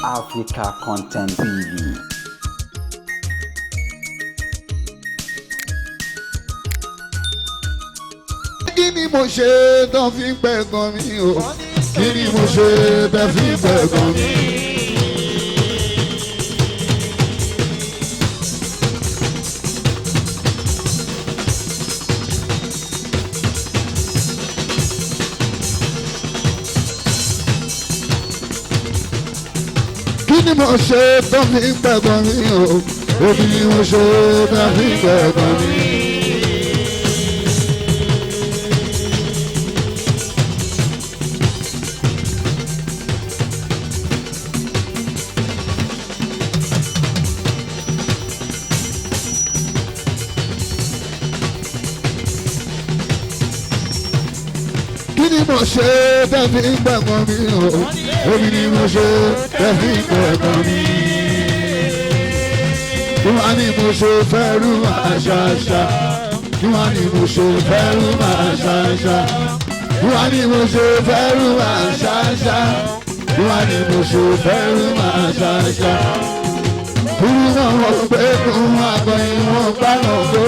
Africa Content TV. Kí ni mo ṣe tán fi ń pẹ̀gàn mi o? Kí ni mo ṣe tán fi ń pẹ̀gàn mi? Kí ni mo ṣe tán fi ń pẹ̀gàn mi o? Kí ni mo ṣe tán fi ń pẹ̀gàn mi? Kí ni mo ṣe tẹ́ fi ń gbẹ̀gbọ́n mi o? Èmi ni mo ṣe tẹ́ fi ń gbẹ̀gbọ́n mi. Kí wá ni mo ṣe fẹ́rù àṣàṣà? Kí wá ni mo ṣe fẹ́rù àṣàṣà? Kí wá ni mo ṣe fẹ́rù àṣàṣà? Kí wá ni mo ṣe fẹ́rù àṣàṣà? Kúrú náà wọ́n gbé kún àgbọn ìwọ̀n bá náà gbó,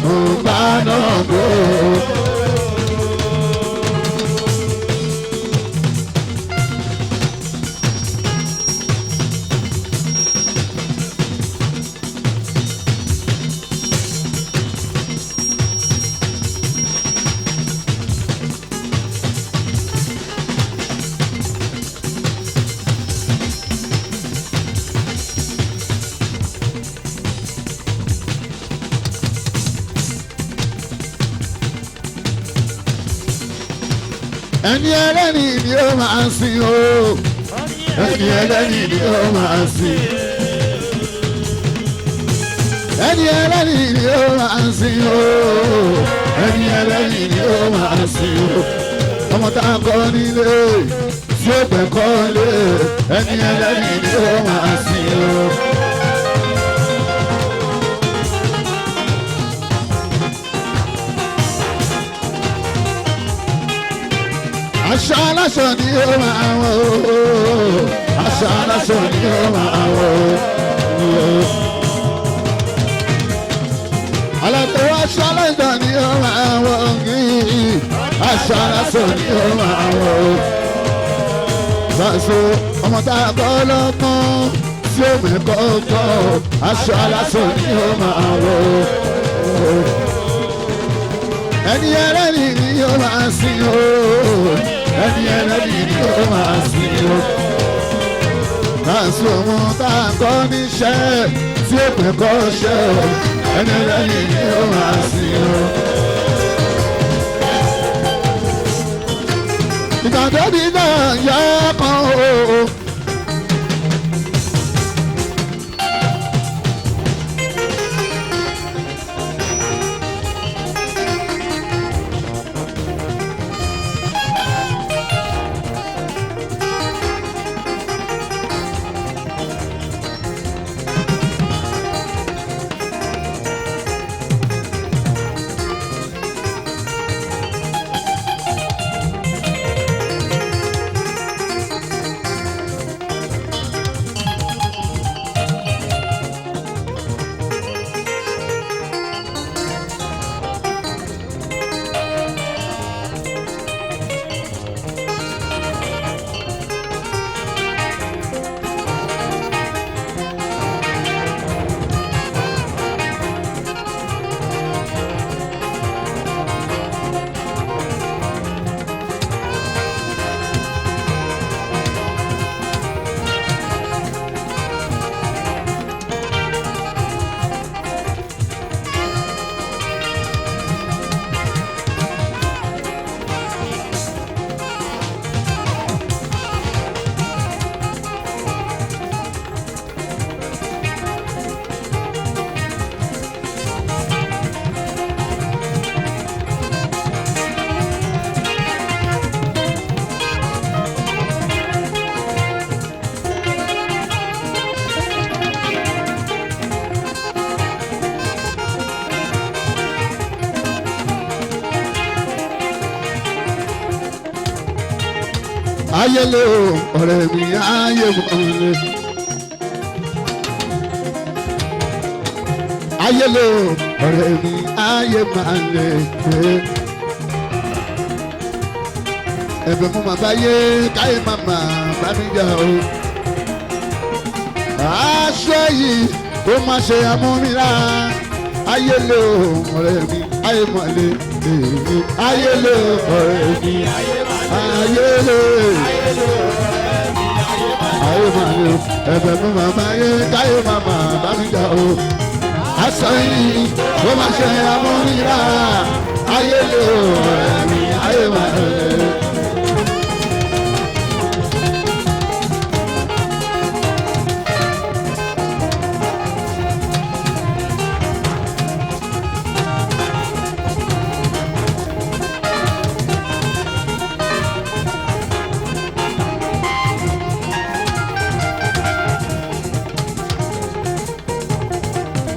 òun bá náà gbó. Ẹni ẹlẹ́ni ni ó máa sìn o, ẹni ẹlẹ́ni ni ó máa sìn. Ẹni ẹlẹ́ni ni ó máa sìn o, ẹni ẹlẹ́ni ni ó máa sìn o. Ọmọ tá a kọ́ nílé tí ó pẹ̀ kọ́ lé, ẹni ẹlẹ́ni ni ó máa sìn o. Aṣọ aláṣọ ni ó máa wọ̀ o, aṣọ aláṣọ ni ó máa wọ̀ o. Àlàtò aṣọ aláṣọ ni ó máa wọ̀ o, aṣọ aláṣọ ni ó máa wọ̀ o. Ṣàṣọ ọmọ tá a kọ́ lọ́kàn tí ó mẹ́kọ́ kọ́, aṣọ aláṣọ ni ó máa wọ̀ o. Ẹni ẹlẹ́ni ni ó máa sìn o, ẹni ẹlẹ́ni ni ó máa sìn o. Láàṣù ọmọ tá a kọ́ níṣẹ́ tí ó pẹ̀ kọ́ ṣẹ́ o, ẹni ẹlẹ́ni ni ó máa sìn o. Ìgbà tó di náà yá kan o. ayé lé o ọ̀rẹ́ mi ayé mọ̀lẹ́. ayé lé o ọ̀rẹ́ mi ayé máa lè pé. ẹ̀bẹ̀ mo máa bá yé káyé màmá bá mi jà o. aṣọ yìí kó má ṣe amúnilá. ayé lé o ọ̀rẹ́ mi ayé máa lè pé. ayé lé o ọ̀rẹ́ mi ayé lé ayé máa lè ẹ̀bẹ̀ mo máa bá yé káyé màmá bá mi jà o. aṣọ yìí kó má ṣe amúnilá. ayé lé o ọ̀rẹ́ mi ayé máa lè.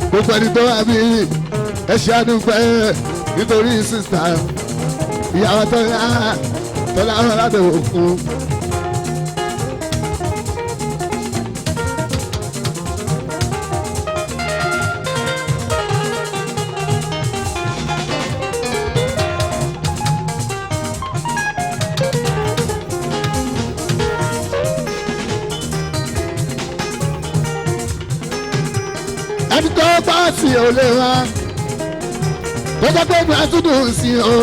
gbogbo ẹni tó wà bí ẹ ṣe àdúgbò nítorí sísá ìyàwó tọ́lá ọ̀rọ̀ láti òkun. ẹni tó bá sí ò lè wá tó jẹ́ pé ìgbà tó dùn sí o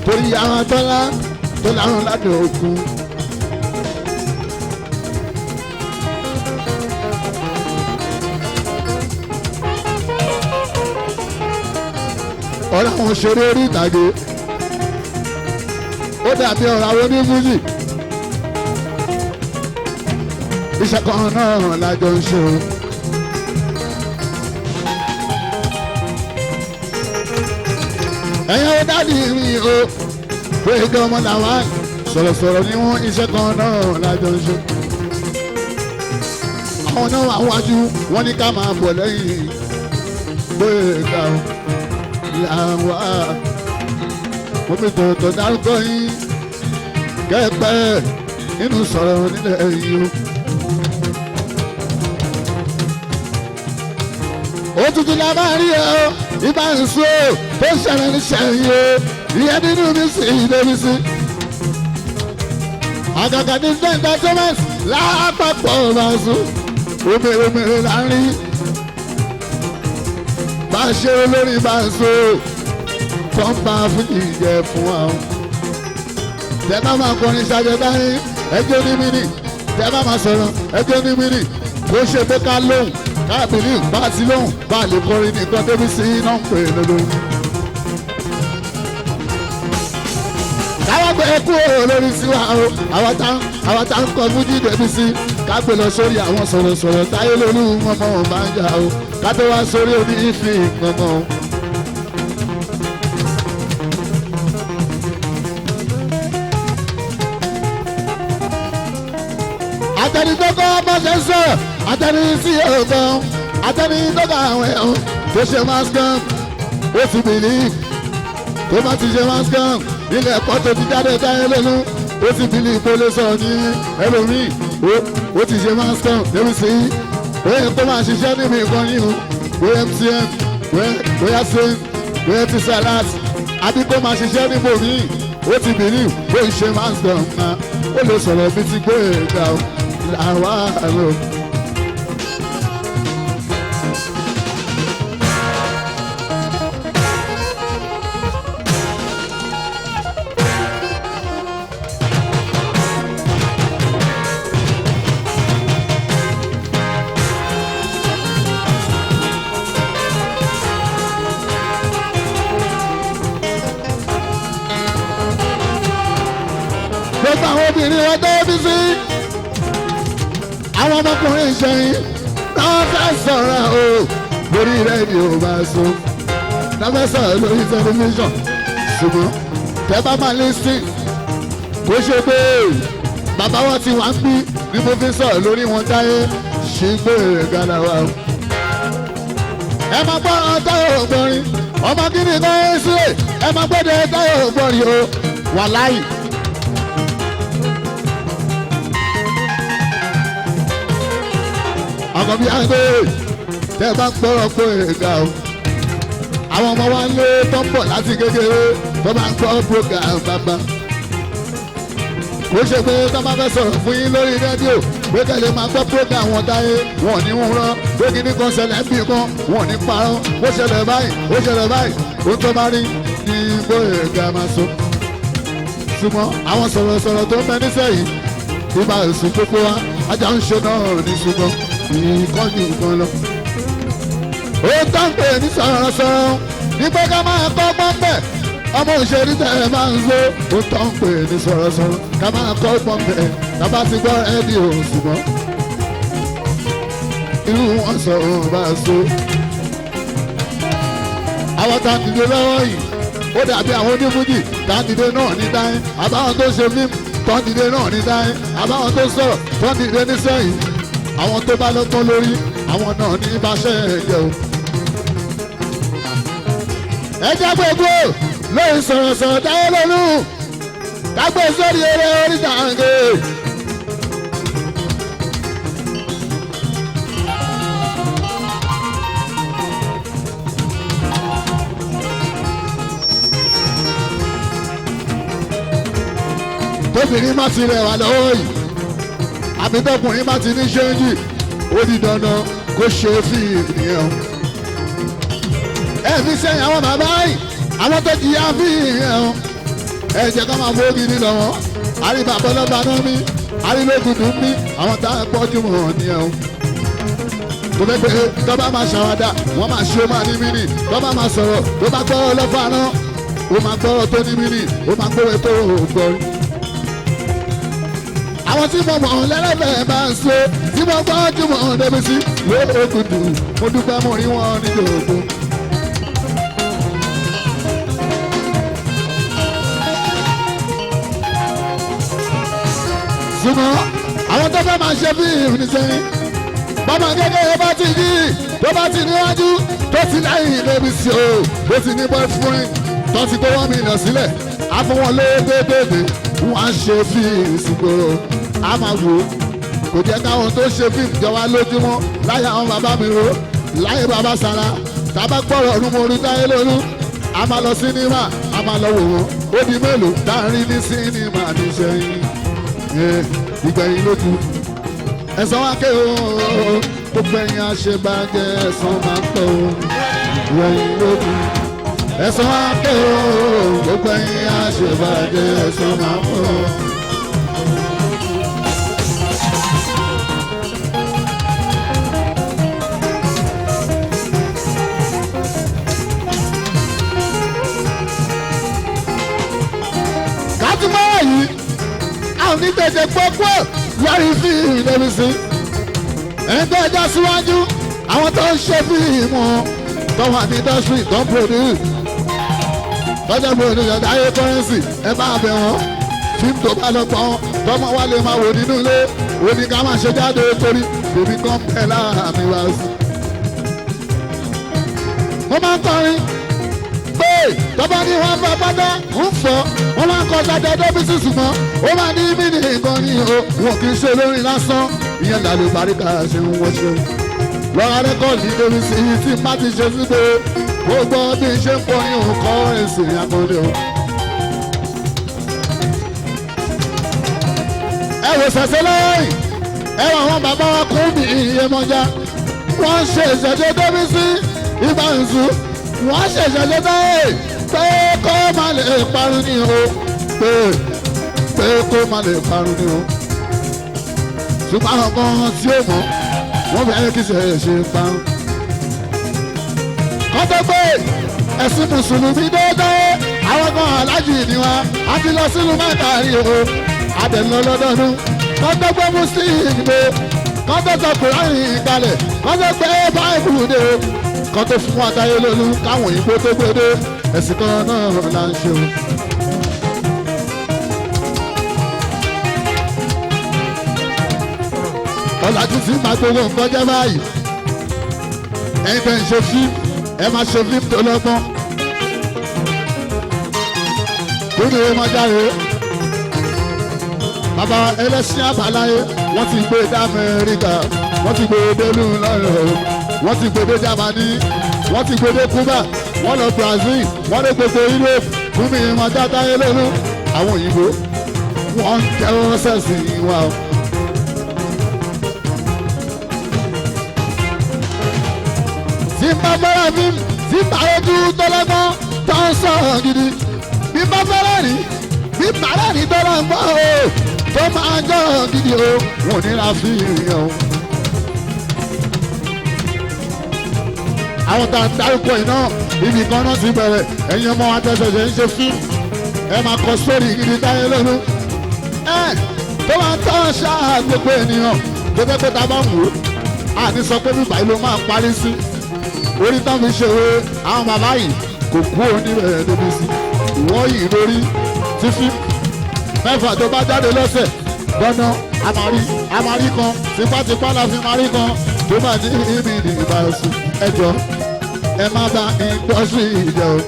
torí àwọn tọ́lá ọ̀rọ̀ láti òkun. ọ̀rọ̀ àwọn òṣèré orí ìtàgé ó dàbí ọ̀rọ̀ àwọn onífújì iṣẹ́ kan náà lájọ ń ṣe o. ẹ̀yin ó dádì mi o pé kí ọmọ làwọn sọ̀rọ̀sọ̀rọ̀ ni wọ́n iṣẹ́ kan náà lájọ ń ṣe. àwọn náà wà wájú wọ́n ní ká máa bọ̀ lẹ́yìn pé ká làwọn omi tòótọ́ dárúkọ yín kẹ́pẹ́ nínú sọ̀rọ̀ nílẹ̀ yìí o. òtútù la máa rí ẹ o ibà ń so tó ṣẹlẹ̀ ní sẹ́yìn o ìyẹn nínú mi sì débi sí. àgàgà ní sẹ́ńtà thomas lápapọ̀ máa sùn omèrè là ń rí. bá a ṣe olórí bá ń so tó ń bá fújì jẹ fún wa o. tẹ́ bá máa kọrin ṣàjẹ́ báyìí ẹjọ́ ní mí nì tẹ́ bá máa sọ̀rọ̀ ẹjọ́ ní mí nì kó ṣe pé ká lóhùn káàbìlì bá ti lóhùn bá lè kọrin nìkan débi sí iná ń pè lọ́dọ̀. káwá gbé kú olórí sí wa o àwa tá ń kọ fújì débi sí ká gbé lọ sórí àwọn sọ̀rọ̀sọ̀rọ̀ táyé lórí mọ́mọ́ ò bá ń jà o ká tó wá sórí oní ìfì mọ́mọ́ o. àtẹni tó kọ́ bá ṣe ń sọ̀rọ̀ àtẹni sí ọ̀gbọ́n àtẹni tó kọ́ àwọn ẹ̀hún tó ṣe mascom ó ti bìlí tó má ti ṣe mascom ilé ẹ̀kọ́ tó ti jáde táyé lẹ́nu ó ti bìlí ìpele sọ ní ẹlòmíì ó ti ṣe mascom débi sí bóyá tó máa ṣiṣẹ́ níbi nǹkan yìí o bóyá MTN bóyá sin bóyá ti salat àbí kó máa ṣiṣẹ́ níbo míì ó ti bìlí bó ń ṣe mascom náà ó lè sọ̀rọ̀ bí ti gbé ẹ̀ka o. Àwa àlọ́. Gbogbo àwọn obìnrin wa tó bí sí àwọn ọmọkùnrin ìṣẹ́yìn náà fẹ́ sọ̀rọ̀ o lórí rédíò bá so náà fẹ́ sọ̀rọ̀ lórí tẹlifíṣàn ṣùgbọ́n tẹ́ bá máa lé sí kó ṣe pé bàbá wọn ti wá ń bí ní mo fi sọ̀rọ̀ lórí wọn táyé ṣì gbé gàdàwà o. ẹ máa gbọ́ ọ̀rọ̀ táyọ̀ ògbọ́nrin ọmọ kíni kan ń sílẹ̀ ẹ máa gbọ́dọ̀ táyọ̀ ògbọ́nrin o wàláì. àkọ́bí àgbẹ̀ tẹ́ bá ń gbọ́rọ̀ pé ga o àwọn ọmọ wa ń lé tó ń bọ̀ láti kékeré tó bá ń gbọ́ program bàbá kò ṣe pé tó bá fẹ́ sọ̀rọ̀ fún yín lórí rédíò pé kẹ́lẹ́ máa gbọ́ program wọn táyé wọn ò ní wọn rán pé kíní kan ṣẹlẹ̀ bí kan wọn ò ní parọ́ ó ṣẹlẹ̀ báyìí ó ṣẹlẹ̀ báyìí ó tó bá rí ní gbóyèga máa so ṣùgbọ́n àwọn sọ̀rọ̀sọ̀rọ̀ tó ń bẹ nísẹ̀yìn ìbá èsùn gbogbo wa ajá ń ṣe náà ní ṣùgbọ́n ìkọ́jú nǹkan lọ. ó tán pé ní sọ̀rọ̀sọ̀rọ̀ ní pé ká máa kọ́ pọ́ńpẹ́ ọmọ òṣèré tẹ̀ máa ń zo ó tán pé ní sọ̀rọ̀sọ̀rọ̀ ká máa kọ́ pọ́ńpẹ́ ká bá ti gbọ́ rédíò ṣùgbọ́n irú wọn sọ òun bá so. àwọn tá a dìde lọ́wọ́ yìí ó dàbí àwọn onífújì tá a dìde náà ní dáín àbáwọn tó ṣe fíìmù tó ń dìde náà ní dáín àbáwọn tó sọ̀rọ̀ tó ń dìde nísẹ̀yìn àwọn tó bá lọ́gbọ́n lórí àwọn náà ní ìbáṣẹ́ ẹ̀jẹ̀ o. ẹ jẹ́ gbogbo lóyún sọ̀rọ̀sọ̀rọ̀ táyé lónú kágbé sórí eré oríta àǹgé. tóbìnrin má ti rẹwà lọ́wọ́ yìí àbí tọkùnrin má ti ní ṣéńjì ó di dandan kó ṣe fíìmù nìyẹn o. ẹ fi sẹ́yìn àwọn bàbá yìí àwọn tó jìyà fíìmù o. ẹ jẹ́ ká máa fowó gidi lọ́wọ́ àríbà bọ́lọ́ba náà mi àrílógùdù mi àwọn tá a pọ̀ jù mọ̀ nìyẹn o. kò fẹ́ pé tó bá máa ṣàwádà wọ́n máa ṣe ó máa ní mí nì tó bá máa sọ̀rọ̀ tó bá gbọ́ ọlọ́fà náà ó máa gbọ́ tó ní mí nì ó máa gbówó tó gbọ́ rí. àwọn tí mo mọ̀ lẹ́lẹ́fẹ̀ẹ́ bá ń so tí mo gbọ́ tí mo hàn débi sí lóògùdù mo dúpẹ́ mo rí wọn ní gbogbo. ṣùgbọ́n àwọn tó fẹ́ máa ṣe fíìmù ní sẹ́yìn bọ́mọ kékeré bá ti yí tó bá ti níwájú tó ti lẹ́yìn débi sí o bó ti ní boyfriend tó ti kó 1 million sílẹ̀ á fún wọn lóògbé wọ́n á ṣe fíìmù sígboro a máa wò ó kò jẹ́ káwọn tó ṣe fíìmù jọ wá lójúmọ́ láyé àwọn bàbá mi ro láyé bàbá sara tábà gbọ́rọ̀ ọdún mo rí táyé lónú a máa lọ sínímà a máa lọ wò wọ́n ó di mélòó tá a rí ní sínímà níṣẹ́yìn ìgbẹ̀yìn lójú ẹ̀sán wá ké o gbogbo ẹ̀yìn àṣebàjẹ́ ẹ̀sán máa ń pọ̀ o ìgbẹ̀yìn lójú ẹ̀sán wá ké o gbogbo ẹ̀yìn àṣebàjẹ́ ẹ̀sán máa ń pọ̀ o. yìí àwọn ní tètè gbogbo lórí fíìmù lórí sí ẹni tó ẹjọ́ síwájú àwọn tó ń ṣe fíìmù tó wà ní industry tó ń produce tọ́jà produce ọ̀dà ayé currency ẹ bá bẹ̀ wọ́n fíìmù tó bá lọ pọ́n tọ́mọ wa lè máa wò nínú ilé òní ká máa ṣe jáde torí bèbí kan pẹ́ láàmì wá sí. mo máa ń kọrin tọ́ba ní wọn bá pátá ń fọ́ wọn máa ń kọ́ sájà débísì ṣùgbọ́n ó máa ní mí ní nǹkan ní o wọn kì í ṣe lórí lásán ìyẹn làlù paríkà ṣe ń wọ́n ṣe. lọ́ra rẹ́kọ̀dì débísì yìí tí má ti ṣe síbi gbogbo bí ṣe ń pọ̀ ní òǹkọ́ ẹ̀sìn àkọ́dé o. ẹ wò ṣẹ̀ṣẹ̀ lẹ́yìn ẹ wọ àwọn bàbá wa kún bí Iyemọja wọ́n ṣe ìṣẹ̀ṣẹ̀ débísì ìbáǹsù wọ́n ṣẹ̀ṣẹ̀ ṣe bẹ́ẹ̀ pé kó má lè parun ní o pé kó má lè parun ní o ṣùgbọ́n àwọn kan tí ó mọ̀ wọ́n fẹ́ kí ṣe parun. kọ́tọ́ pé ẹ̀sìn mùsùlùmí déédéé àwọn kan aláàjì ni wa a ti lọ sílùú mẹ́ta rí o àdẹ̀lọ́ lọ́dọọdún kọ́tọ́ pé mùsùlùmí dé kọ́tọ́ sọ kùránì kalẹ̀ kọ́tọ́ pé báìbù dé o kan tó fún àtayé lólu káwọn òyìnbó tó gbédé ẹ̀sìn kan náà là ń ṣe o. ọ̀làjú tí máa gbogbo nǹkan jẹ́ báyìí ẹ̀yin tẹ̀ ń ṣe fíìmù ẹ máa ṣe fíìmù tó lọ́gbọ́n. kí ni ẹ máa jáde bàbá ẹlẹ́sìn àbáláyé. wọ́n ti gbé dé Amẹ́ríkà wọ́n ti gbé dé lùlọ́rọ̀ wọ́n ti gbé dé Jámánì wọ́n ti gbé dé Cuba wọ́n lọ Brazil wọ́n lé gbogbo Europe fún mi ìmọ̀ dáadáa elélu àwọn òyìnbó wọ́n ń tẹ́wọ́ sẹ́sì wa o. tí bá fẹ́rẹ̀ mi tí bá ojú tọ́lọ́gbọ́n tó ń sọ̀rọ̀ gidi bí bá fẹ́rẹ̀ rí bí bàrẹ̀ rí tọ́lọ́gbọ́n o tó máa ń jọ̀rọ̀ gidi o wọn ò ní ra fi ìrìn o. àwọn tá a dárúkọ iná ibì kan náà ti bẹ̀rẹ̀ ẹ̀yin ọmọ wa tẹ̀sẹ̀sẹ̀ ń ṣe fíìmù ẹ máa kọ sórí gidi táyé lónú ẹ tó máa ń tọ́ ṣáà gbogbo ènìyàn tó jẹ́ pé tá a bá mú o àní sọ pé bíbá yìí ló máa parí sí orí tán fi ṣe òwe àwọn bàbá yìí kò kú oníbẹ̀rẹ̀ débi sí wọ́n yìí lórí tí fíìmù mẹ́fà tó bá jáde lọ́sẹ̀ dandan àmàrí kan tipátipá la fi marí kan tó bá ní ibi ìdìbò ẹ̀sùn ẹjọ́ ẹ má bá ìgbọ́sí ìjẹ́ o.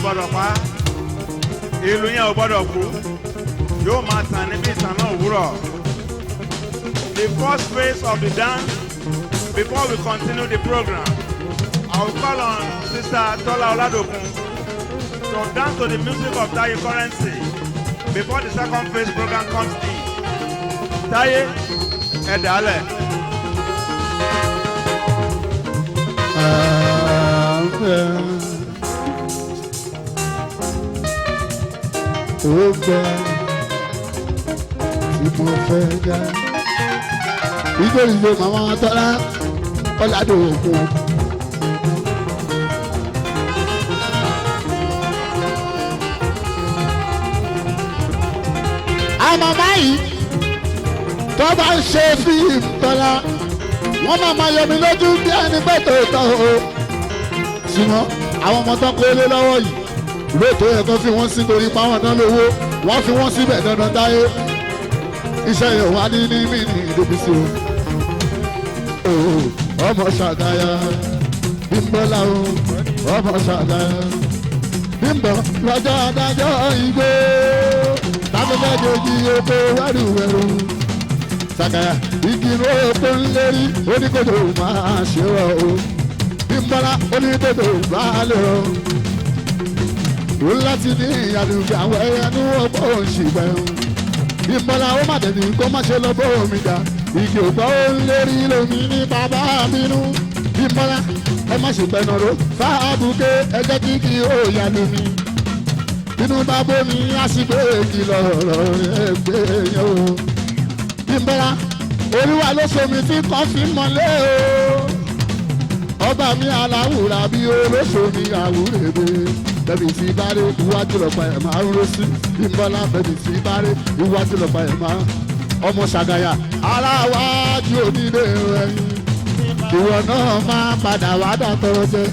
gbọ́dọ̀ pa ìlú yẹn ò gbọ́dọ̀ kú yóò máa tàn níbi ìtàn náà òwúrọ̀. The first phase of the dance before we continue the program I will call on Sister Tola Oladokun to dance to the music of Taye Currency before the second phase program comes in. Taye ẹ̀dálẹ̀. Ó gbọ́ tí mo fẹ́ já nítorí ló màmá Tọ́lá Ọládòkun. àmọ́ báyìí tó bá ń ṣe fíìmù Tọ́lá wọ́n máa yọ mí lójú bí ẹni pé tòótọ́ o ṣùgbọ́n àwọn ọmọ tó kó lé lọ́wọ́ yìí lóòótọ́ yẹ kó fi wọ́n sí torí páwọn náà lówó wọ́n fi wọ́n síbẹ̀ dandan Táyé iṣẹ́ yẹn wá ní mí ní ìdókòsí o ọmọ Ṣàgáyà Bímbọ́lá o ọmọ Ṣàgáyà Bímbọ́ lọ́jọ́ adájọ́ igbó tábìlẹ́jọ́jì oko wẹ́rùwẹ́rù Ṣàgáyà igi oko ńlérí oníkòtò máa ṣe wọ́ o Bímbọ́lá oníkòtò máa lè rọ ó láti ní ìyàlùfẹ́ àwọn ẹyẹ ní ọgbọ́ òṣìbẹ̀ Bímbọ́lá ó má tẹ̀lé kó má ṣe lọ bó omi dá igi ògbọ́ ó ń lérí lómi ní bàbá bínú Bímbọ́lá ẹ má ṣe pẹ́ nọ̀rọ̀ fáàbùké ẹjẹ́ kí kí ó yà lómi bínú bá bómi á sì gbé kìlọ̀ ọ̀rọ̀ ẹgbẹ́ yẹn o Bímbọ́lá olúwa ló somi tí kò fi mọ́lé o ọba mi aláwùrà bí olóṣòmi àwúrẹ́bẹ bẹ́ẹ̀ni tí bá rí iwájú lọ́pàá ẹ̀ máa ń ró sí Bímbọ́lá bẹ́ẹ̀ni tí bá rí iwájú lọ́pàá ẹ̀ máa ọmọ Ṣàgáyà aláwájú onílé ẹ̀yìn ìwọ náà máa padà wá dà tọrọ jẹ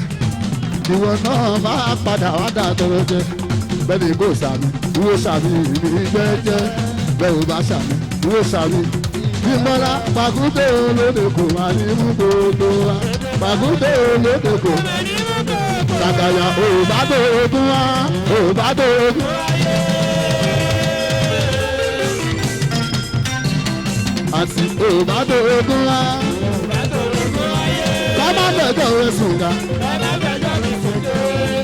ìwọ náà máa padà wá dà tọrọ jẹ bẹ́ẹ̀ni kò sàmì ìwọ sàmì ìrìn jẹ́jẹ́ bẹ́ẹ̀ ò bá sàmì ìwọ sàmì Bímbọ́lá pàkúté olóde kò wá ní mú gbogbo wa pàkúté olóde kò Ṣàgáyà òbádò ogun wa òbádò ogun. àti òbádò ogun wa kọ́má bẹ̀jọ́ rẹ̀ sùn ká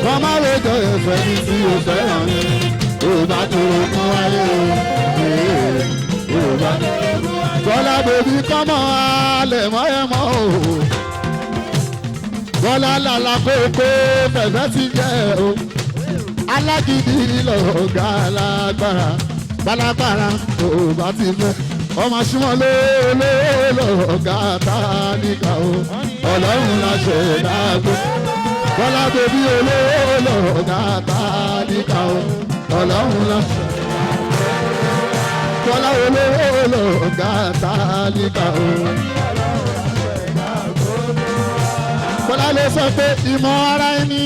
kọ́má bẹ̀jọ́ rẹ̀ fẹ́ ní tí o fẹ́ràn yẹn òbádò ogun wáyé o òbádò ogun wáyé. Bọ́lá bèbí kọ́mọ alẹ̀ mọ́ ẹ mọ́ o Bọ́lá lálá kókó fẹ̀fẹ́ ti jẹ́ o alágídí lọ̀gá alágbára bálágbára ò bá ti fẹ́ ọmọ súnmọ́ lọ́gà tálíkà o ọlọ́run la ṣe dágbó bọ́lá bèbí lọ́gà tálíkà o ọlọ́run la ṣe bọ́lá lọ́gà tálíkà o. bọ́lá lè sọ pé ìmọ̀ ara ẹni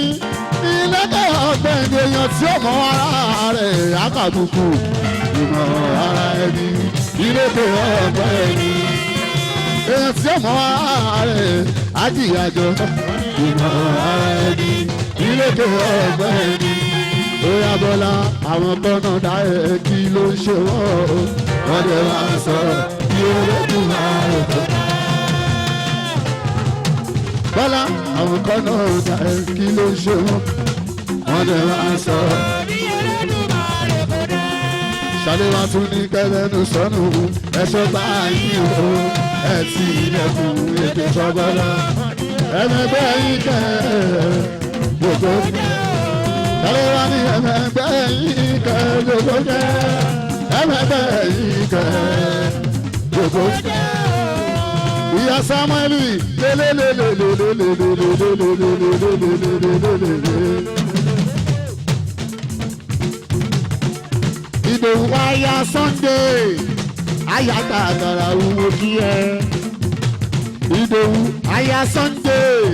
ilé ọ̀gbẹ́ni èèyàn tí ó mọ ara rẹ̀ àkàbùkù ìmọ̀ ara ẹni ilé ọ̀gbẹ́ni èèyàn tí ó mọ ara rẹ̀ àjìyàjọ ìmọ̀ ara ẹni ilé ọ̀gbẹ́ni bóyá bọ́lá àwọn tọ́nà dá ẹ kí ló ń ṣe wọ́n lè máa sọ bí olókùn máa rẹ̀ tó. bọ́lá àwọn tọ́nà dá ẹ kí ló ń ṣe wọ́n lè máa sọ. ṣàlẹ́wà tún ní kẹlẹ́nu sọ́nù ẹ̀ṣọ́ báyìí o ẹ̀ tí ilẹ̀kùn ètò ìṣọ́gbọ́lá ẹ̀mẹ́gbẹ́ yìí kẹ́ gbogbo. ṣàlẹ́wà ní ẹ̀mẹ́gbẹ́ yìí kẹ́ gbogbo jẹ́ ẹ̀mẹ́gbẹ́ yìí kẹ́ gbogbo. ìyá Samuel Ìdòwú aya Sunday aya tàgàrà wúwo kí ẹ. Ìdòwú aya Sunday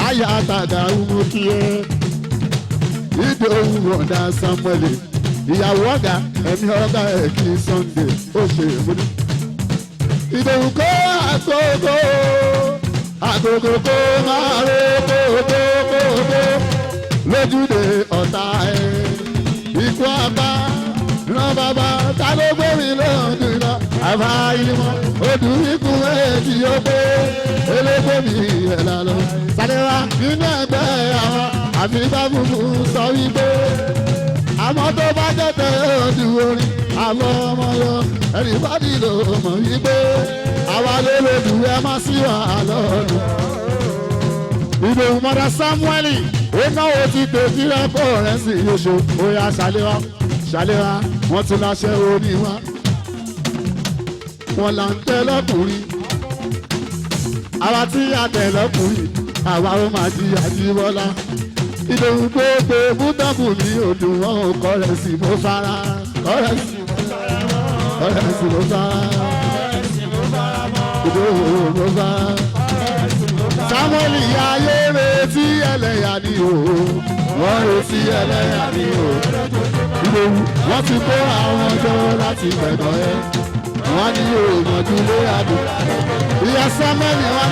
aya tàgàrà wúwo kí ẹ. Ìdòwú ọ̀dà Samuel ìyàwó ọ̀gá ẹ̀mí ọ̀gá ẹ̀ kí Sunday ó ṣe èmúdí. Ìdòwú kó àgógó kó máa ro kókó lójúde ọ̀tá ẹ̀. Ikú apá ràn bàbá ta ló gbórí lóòdù iná àbá ìmọ̀ odù ikú èjì ó pé elégbèmí ẹ̀là lọ. Sàdéwà nínú ẹgbẹ́ àwọn àfi bá funfun sọ wípé àmọ́ tó bá jẹ́tẹ̀ ojú orin àlọ́ ọmọ lọ ẹnìbádì ló mọ̀ wípé àwa ló lòdù ẹ má sí wàhálà ọ̀nà. Ìdòwú mọ́dà Samuel ó náwó ti tètè rẹ́pọ̀ rẹ̀ sí yóò bóyá ṣàlẹ́wà wọ́n tún láṣẹ orí wa wọ́n là ń tẹ́ lọ́kùnrin àwa tí a tẹ̀ lọ́kùnrin àwa ó máa di àjíbọ́lá. Ìdòwú gbogbo bútọ́bù ní odò wọn ò kọ́rẹ́ sí mo fara kọ́rẹ́ sí mo fara Ìdòwú mo fara. Samuel ayé retí ẹlẹ́yà ni o wọ́n retí ẹlẹ́yà ni o. Ìdòwú wọ́n ti kó àwọn ọjọ́ láti gbẹ̀dọ̀ ẹ wọ́n ní òòmọ̀jú lé àdó. Ìyá Samuel wá.